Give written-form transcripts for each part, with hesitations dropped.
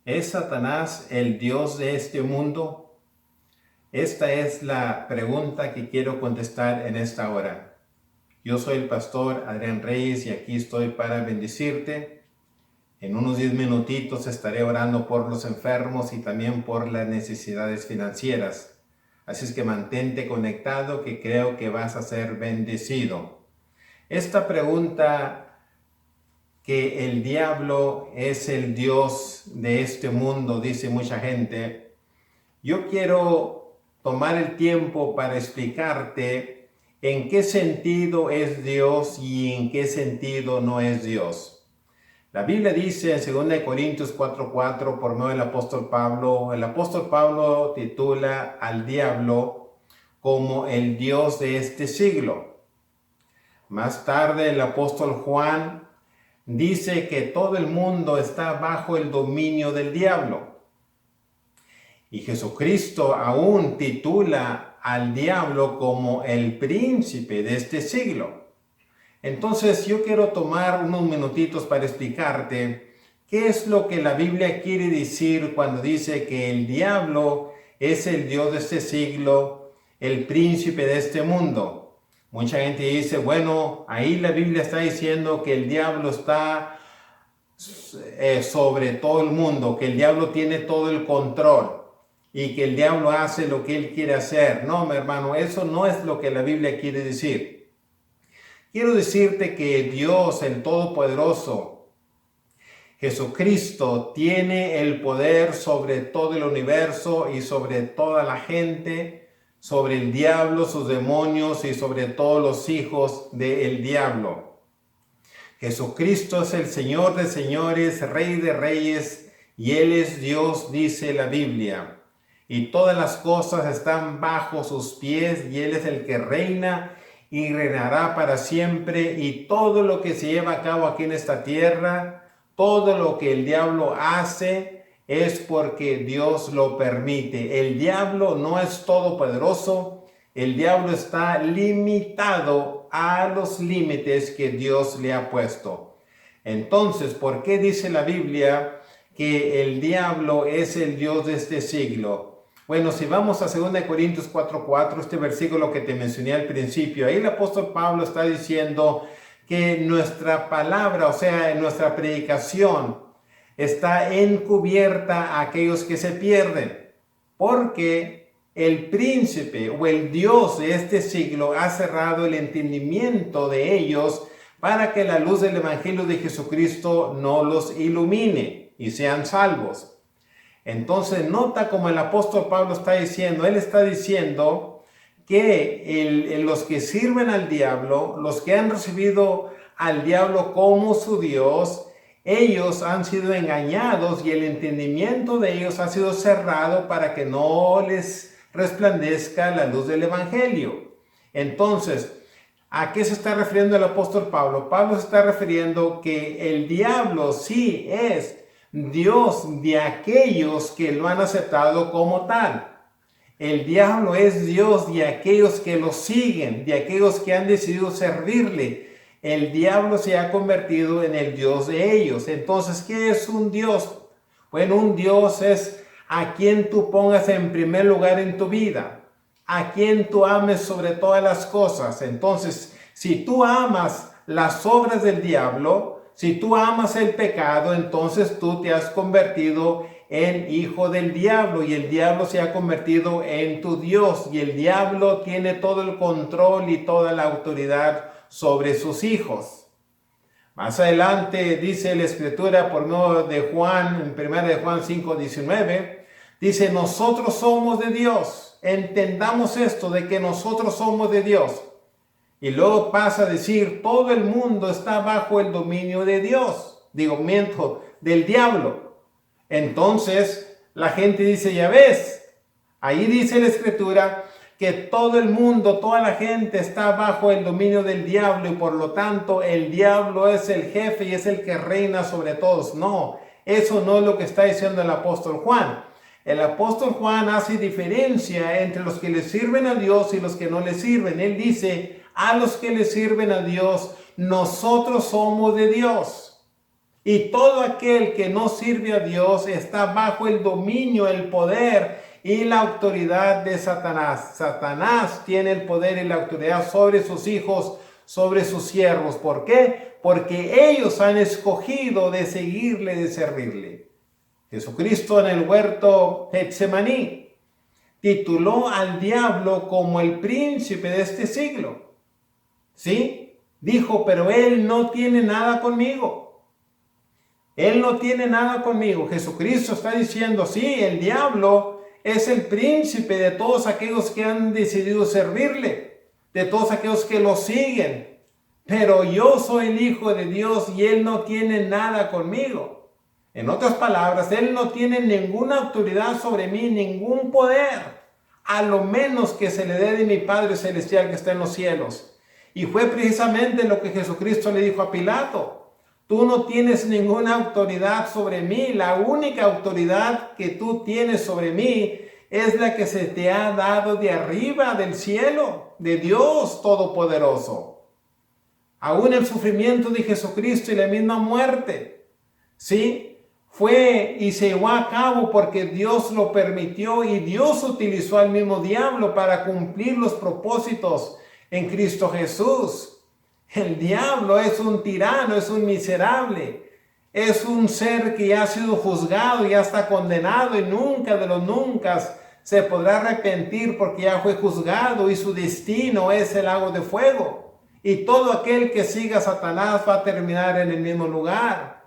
¿Es Satanás el Dios de este mundo? Esta es la pregunta que quiero contestar en esta hora. Yo soy el pastor Adrián Reyes y aquí estoy para bendecirte. En unos 10 minutitos estaré orando por los enfermos y también por las necesidades financieras. Así es que mantente conectado, que creo que vas a ser bendecido. Esta pregunta, que el diablo es el Dios de este mundo, dice mucha gente. Yo quiero tomar el tiempo para explicarte en qué sentido es Dios y en qué sentido no es Dios. La Biblia dice en 2 Corintios 4:4 por medio del apóstol Pablo, el apóstol Pablo titula al diablo como el Dios de este siglo. Más tarde el apóstol Juan dice que todo el mundo está bajo el dominio del diablo. Y Jesucristo aún titula al diablo como el príncipe de este siglo. Entonces yo quiero tomar unos minutitos para explicarte qué es lo que la Biblia quiere decir cuando dice que el diablo es el Dios de este siglo, el príncipe de este mundo. Mucha gente dice, bueno, ahí la Biblia está diciendo que el diablo está sobre todo el mundo, que el diablo tiene todo el control y que el diablo hace lo que él quiere hacer. No, mi hermano, eso no es lo que la Biblia quiere decir. Quiero decirte que Dios, el Todopoderoso, Jesucristo, tiene el poder sobre todo el universo y sobre toda la gente, sobre el diablo, sus demonios y sobre todos los hijos del diablo. Jesucristo es el Señor de señores, Rey de reyes, y Él es Dios, dice la Biblia. Y todas las cosas están bajo sus pies, y Él es el que reina y reinará para siempre. Y todo lo que se lleva a cabo aquí en esta tierra, todo lo que el diablo hace, es porque Dios lo permite. El diablo no es todopoderoso, el diablo está limitado a los límites que Dios le ha puesto. Entonces, ¿por qué dice la Biblia que el diablo es el Dios de este siglo? Bueno, si vamos a 2 Corintios 4:4, este versículo que te mencioné al principio, ahí el apóstol Pablo está diciendo que nuestra palabra, o sea, nuestra predicación, está encubierta a aquellos que se pierden, porque el príncipe o el Dios de este siglo ha cerrado el entendimiento de ellos para que la luz del Evangelio de Jesucristo no los ilumine y sean salvos. Entonces nota como el apóstol Pablo está diciendo, él está diciendo que los que sirven al diablo, los que han recibido al diablo como su Dios, ellos han sido engañados y el entendimiento de ellos ha sido cerrado para que no les resplandezca la luz del Evangelio. Entonces, ¿a qué se está refiriendo el apóstol Pablo? Pablo se está refiriendo que el diablo sí es Dios de aquellos que lo han aceptado como tal. El diablo es Dios de aquellos que lo siguen, de aquellos que han decidido servirle. El diablo se ha convertido en el Dios de ellos. Entonces, ¿qué es un Dios? Bueno, un Dios es a quien tú pongas en primer lugar en tu vida, a quien tú ames sobre todas las cosas. Entonces, si tú amas las obras del diablo, si tú amas el pecado, entonces tú te has convertido en hijo del diablo y el diablo se ha convertido en tu Dios y el diablo tiene todo el control y toda la autoridad sobre sus hijos. Más adelante dice la Escritura por medio de Juan, en 1 de Juan 5:19, dice, nosotros somos de Dios. Entendamos esto de que nosotros somos de Dios. Y luego pasa a decir, todo el mundo está bajo el dominio de Dios. Del diablo. Entonces la gente dice, ya ves, ahí dice la Escritura que todo el mundo, toda la gente está bajo el dominio del diablo y por lo tanto el diablo es el jefe y es el que reina sobre todos. No, eso no es lo que está diciendo el apóstol Juan. El apóstol Juan hace diferencia entre los que le sirven a Dios y los que no le sirven. Él dice, a los que le sirven a Dios, nosotros somos de Dios. Y todo aquel que no sirve a Dios está bajo el dominio, el poder y la autoridad de Satanás. Satanás tiene el poder y la autoridad sobre sus hijos, sobre sus siervos. ¿Por qué? Porque ellos han escogido de seguirle, de servirle. Jesucristo en el huerto Getsemaní tituló al diablo como el príncipe de este siglo. ¿Sí? Dijo, pero él no tiene nada conmigo. Él no tiene nada conmigo. Jesucristo está diciendo, sí, el diablo es el príncipe de todos aquellos que han decidido servirle, de todos aquellos que lo siguen. Pero yo soy el Hijo de Dios y Él no tiene nada conmigo. En otras palabras, Él no tiene ninguna autoridad sobre mí, ningún poder, a lo menos que se le dé de mi Padre Celestial que está en los cielos. Y fue precisamente lo que Jesucristo le dijo a Pilato. Tú no tienes ninguna autoridad sobre mí. La única autoridad que tú tienes sobre mí es la que se te ha dado de arriba del cielo, de Dios Todopoderoso. Aún el sufrimiento de Jesucristo y la misma muerte, ¿sí? Fue y se llevó a cabo porque Dios lo permitió y Dios utilizó al mismo diablo para cumplir los propósitos en Cristo Jesús. El diablo es un tirano, es un miserable, es un ser que ya ha sido juzgado, ya está condenado y nunca de los nunca se podrá arrepentir porque ya fue juzgado y su destino es el lago de fuego. Y todo aquel que siga a Satanás va a terminar en el mismo lugar.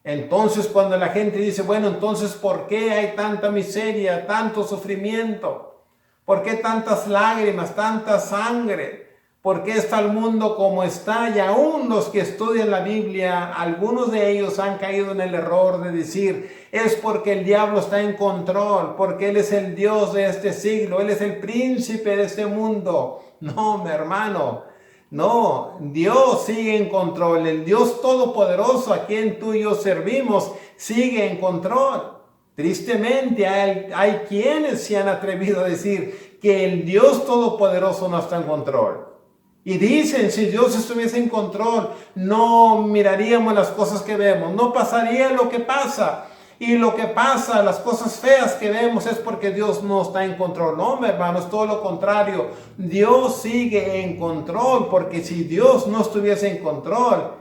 Entonces cuando la gente dice, bueno, entonces ¿por qué hay tanta miseria, tanto sufrimiento? ¿Por qué tantas lágrimas, tanta sangre? ¿Por qué está el mundo como está? Y aún los que estudian la Biblia, algunos de ellos han caído en el error de decir, es porque el diablo está en control, porque él es el Dios de este siglo, él es el príncipe de este mundo. No, mi hermano, no, Dios sigue en control. El Dios Todopoderoso a quien tú y yo servimos sigue en control. Tristemente hay quienes se han atrevido a decir que el Dios Todopoderoso no está en control. Y dicen, si Dios estuviese en control, no miraríamos las cosas que vemos, no pasaría lo que pasa. Y lo que pasa, las cosas feas que vemos es porque Dios no está en control. No, mi hermano, es todo lo contrario. Dios sigue en control, porque si Dios no estuviese en control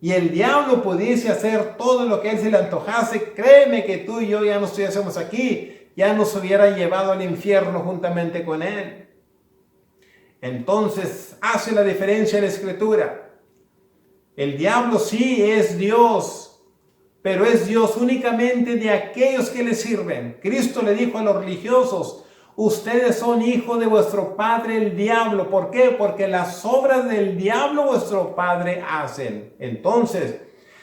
y el diablo pudiese hacer todo lo que a él se le antojase, créeme que tú y yo ya no estuviésemos aquí, ya nos hubiera llevado al infierno juntamente con él. Entonces hace la diferencia la Escritura. El diablo sí es Dios, pero es Dios únicamente de aquellos que le sirven. Cristo le dijo a los religiosos, ustedes son hijos de vuestro padre el diablo. ¿Por qué? Porque las obras del diablo vuestro padre hacen. Entonces,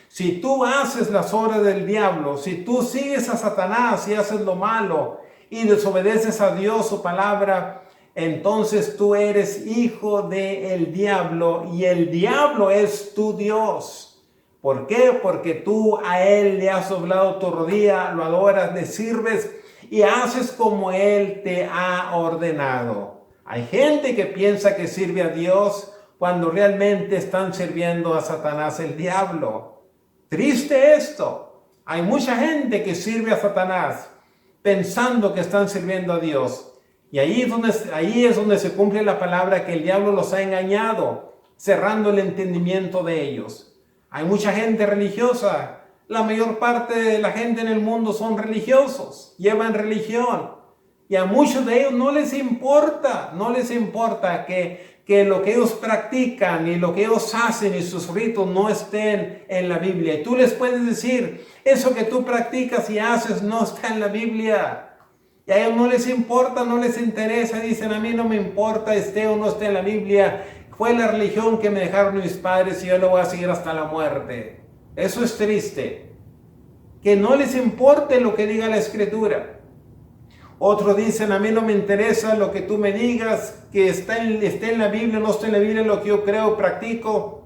si tú haces las obras del diablo, si tú sigues a Satanás y haces lo malo y desobedeces a Dios, su palabra, entonces tú eres hijo del diablo y el diablo es tu Dios. ¿Por qué? Porque tú a él le has doblado tu rodilla, lo adoras, le sirves y haces como él te ha ordenado. Hay gente que piensa que sirve a Dios cuando realmente están sirviendo a Satanás, el diablo. Triste esto. Hay mucha gente que sirve a Satanás pensando que están sirviendo a Dios. Y ahí es donde se cumple la palabra que el diablo los ha engañado, cerrando el entendimiento de ellos. Hay mucha gente religiosa. La mayor parte de la gente en el mundo son religiosos, llevan religión. Y a muchos de ellos no les importa que lo que ellos practican y lo que ellos hacen y sus ritos no estén en la Biblia. Y tú les puedes decir, eso que tú practicas y haces no está en la Biblia. Y a ellos no les importa, no les interesa, dicen, a mí no me importa esté o no esté en la Biblia, fue la religión que me dejaron mis padres y yo lo voy a seguir hasta la muerte. Eso es triste, que no les importe lo que diga la Escritura. Otros dicen, a mí no me interesa lo que tú me digas, que esté en la Biblia, no esté en la Biblia, lo que yo creo, practico.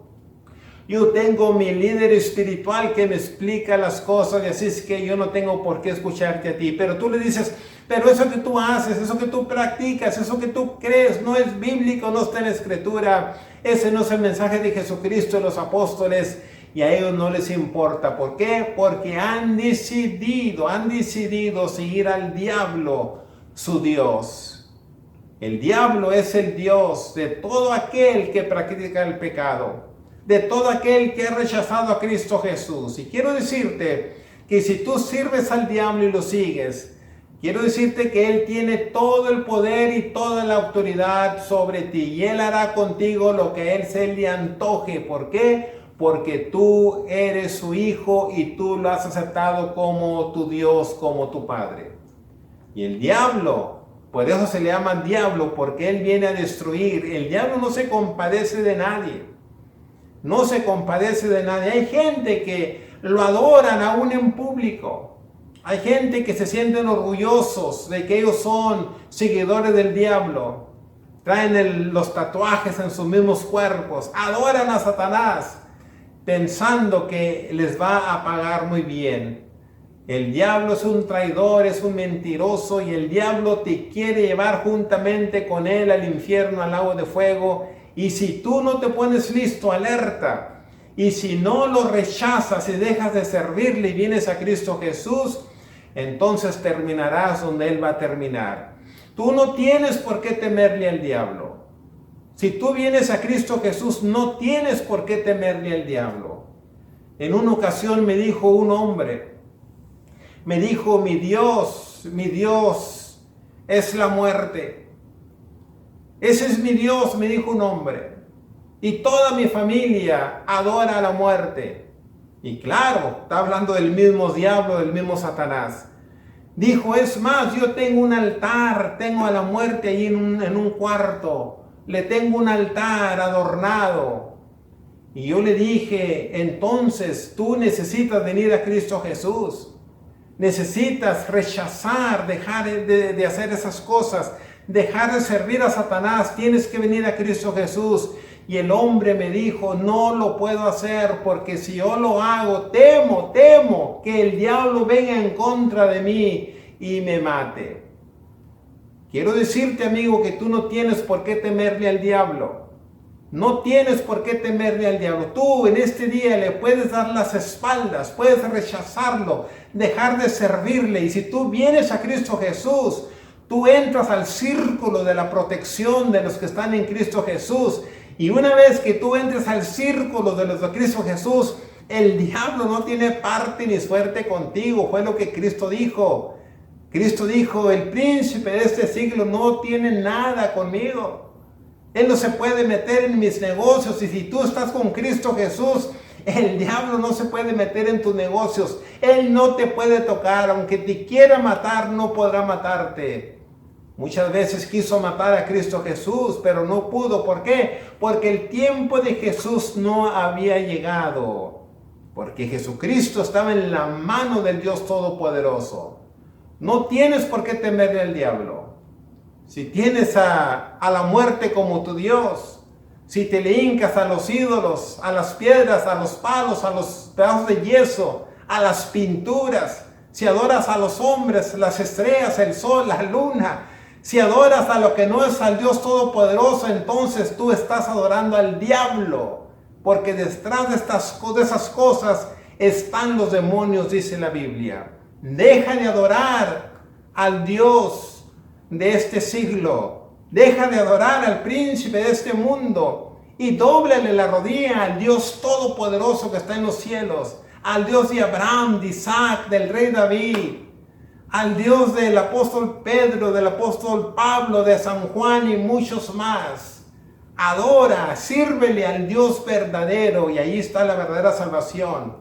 Yo tengo mi líder espiritual que me explica las cosas y así es que yo no tengo por qué escucharte a ti. Pero tú le dices, pero eso que tú haces, eso que tú practicas, eso que tú crees no es bíblico, no está en la Escritura. Ese no es el mensaje de Jesucristo y los apóstoles. y a ellos no les importa. ¿Por qué? Porque han decidido seguir al diablo, su Dios. El diablo es el Dios de todo aquel que practica el pecado, de todo aquel que ha rechazado a Cristo Jesús. Y quiero decirte que si tú sirves al diablo y lo sigues, quiero decirte que Él tiene todo el poder y toda la autoridad sobre ti. Y Él hará contigo lo que a Él se le antoje. ¿Por qué? Porque tú eres su hijo y tú lo has aceptado como tu Dios, como tu Padre. Y el diablo, por eso se le llama diablo, porque él viene a destruir. El diablo no se compadece de nadie. No se compadece de nadie. Hay gente que lo adoran aún en público. Hay gente que se sienten orgullosos de que ellos son seguidores del diablo. Traen los tatuajes en sus mismos cuerpos. Adoran a Satanás pensando que les va a pagar muy bien. El diablo es un traidor, es un mentiroso, y el diablo te quiere llevar juntamente con él al infierno, al lago de fuego. Y si tú no te pones listo, alerta, y si no lo rechazas y dejas de servirle y vienes a Cristo Jesús, entonces terminarás donde Él va a terminar. Tú no tienes por qué temerle al diablo. Si tú vienes a Cristo Jesús, no tienes por qué temerle al diablo. En una ocasión me dijo un hombre, me dijo: mi Dios es la muerte. Ese es mi Dios, me dijo un hombre. Y toda mi familia adora a la muerte. Y claro, está hablando del mismo diablo, del mismo Satanás. Dijo: es más, yo tengo un altar, tengo a la muerte ahí en un cuarto. Le tengo un altar adornado. Y yo le dije: entonces tú necesitas venir a Cristo Jesús. Necesitas rechazar, dejar de hacer esas cosas, dejar de servir a Satanás. Tienes que venir a Cristo Jesús. Y el hombre me dijo: no lo puedo hacer, porque si yo lo hago, temo que el diablo venga en contra de mí y me mate. Quiero decirte, amigo, que tú no tienes por qué temerle al diablo. No tienes por qué temerle al diablo. Tú en este día le puedes dar las espaldas, puedes rechazarlo, dejar de servirle. Y si tú vienes a Cristo Jesús, tú entras al círculo de la protección de los que están en Cristo Jesús. Y una vez que tú entres al círculo de los de Cristo Jesús, el diablo no tiene parte ni suerte contigo. Fue lo que Cristo dijo. Cristo dijo: el príncipe de este siglo no tiene nada conmigo. Él no se puede meter en mis negocios. Y si tú estás con Cristo Jesús, el diablo no se puede meter en tus negocios. Él no te puede tocar. Aunque te quiera matar, no podrá matarte. Muchas veces quiso matar a Cristo Jesús, pero no pudo. ¿Por qué? Porque el tiempo de Jesús no había llegado. Porque Jesucristo estaba en la mano del Dios Todopoderoso. No tienes por qué temerle al diablo. Si tienes a la muerte como tu Dios, si te le hincas a los ídolos, a las piedras, a los palos, a los pedazos de yeso, a las pinturas, si adoras a los hombres, las estrellas, el sol, la luna, si adoras a lo que no es al Dios Todopoderoso, entonces tú estás adorando al diablo, porque detrás de esas cosas están los demonios, dice la Biblia. Deja de adorar al Dios de este siglo. Deja de adorar al príncipe de este mundo y dóblale la rodilla al Dios Todopoderoso que está en los cielos, al Dios de Abraham, de Isaac, del rey David, al Dios del apóstol Pedro, del apóstol Pablo, de San Juan y muchos más. Adora, sírvele al Dios verdadero, y ahí está la verdadera salvación.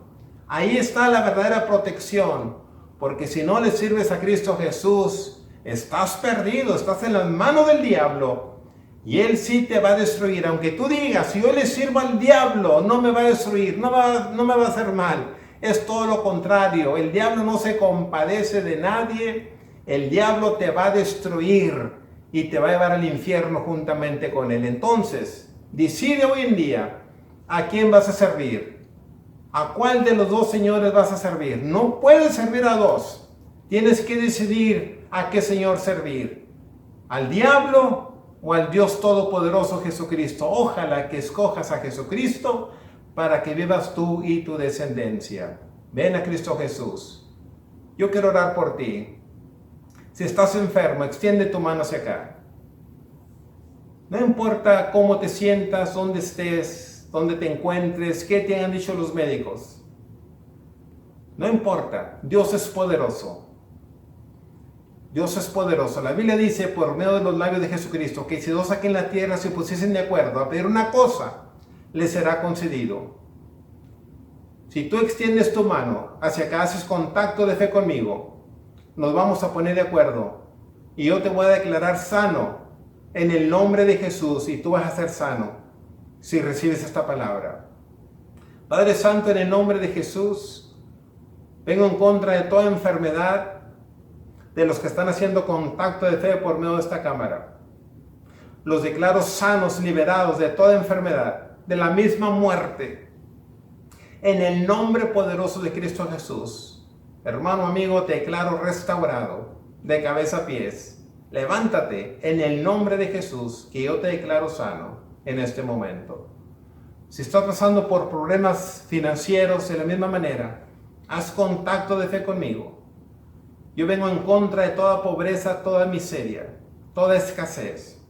Ahí está la verdadera protección. Porque si no le sirves a Cristo Jesús, estás perdido, estás en las manos del diablo. Y Él sí te va a destruir. Aunque tú digas: si yo le sirvo al diablo, no me va a destruir, no me va a hacer mal. Es todo lo contrario. El diablo no se compadece de nadie. El diablo te va a destruir y te va a llevar al infierno juntamente con él. Entonces, decide hoy en día a quién vas a servir. ¿A cuál de los dos señores vas a servir? No puedes servir a dos. Tienes que decidir a qué señor servir. ¿Al diablo o al Dios Todopoderoso Jesucristo? Ojalá que escojas a Jesucristo para que vivas tú y tu descendencia. Ven a Cristo Jesús. Yo quiero orar por ti. Si estás enfermo, extiende tu mano hacia acá. No importa cómo te sientas, dónde estés, dónde te encuentres, qué te han dicho los médicos. No importa, Dios es poderoso. Dios es poderoso. La Biblia dice por medio de los labios de Jesucristo que si dos aquí en la tierra se pusiesen de acuerdo a pedir una cosa, les será concedido. Si tú extiendes tu mano hacia acá, haces contacto de fe conmigo, nos vamos a poner de acuerdo y yo te voy a declarar sano en el nombre de Jesús y tú vas a ser sano si recibes esta palabra. Padre Santo, en el nombre de Jesús, vengo en contra de toda enfermedad de los que están haciendo contacto de fe por medio de esta cámara. Los declaro sanos, liberados de toda enfermedad, de la misma muerte. En el nombre poderoso de Cristo Jesús, hermano, amigo, te declaro restaurado de cabeza a pies. Levántate en el nombre de Jesús, que yo te declaro sano en este momento. Si estás pasando por problemas financieros de la misma manera, haz contacto de fe conmigo. Yo vengo en contra de toda pobreza, toda miseria, toda escasez.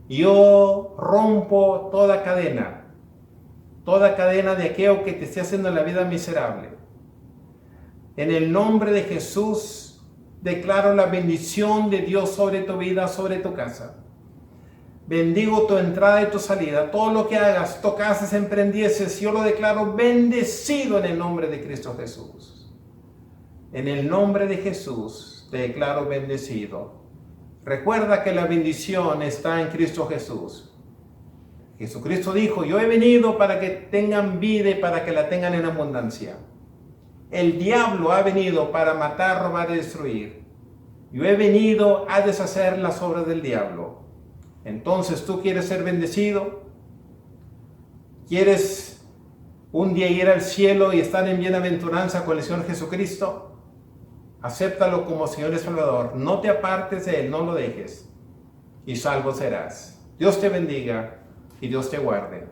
Yo rompo toda cadena de aquello que te esté haciendo la vida miserable. En el nombre de Jesús, declaro la bendición de Dios sobre tu vida, sobre tu casa. Bendigo tu entrada y tu salida. Todo lo que hagas, tocases, emprendieses, yo lo declaro bendecido en el nombre de Cristo Jesús. En el nombre de Jesús te declaro bendecido. Recuerda que la bendición está en Cristo Jesús. Jesucristo dijo, yo he venido para que tengan vida y para que la tengan en abundancia. El diablo ha venido para matar, robar y destruir. Yo he venido a deshacer las obras del diablo. Entonces, ¿tú quieres ser bendecido? ¿Quieres un día ir al cielo y estar en bienaventuranza con el Señor Jesucristo? Acéptalo como Señor y Salvador. No te apartes de Él, no lo dejes. Y salvo serás. Dios te bendiga y Dios te guarde.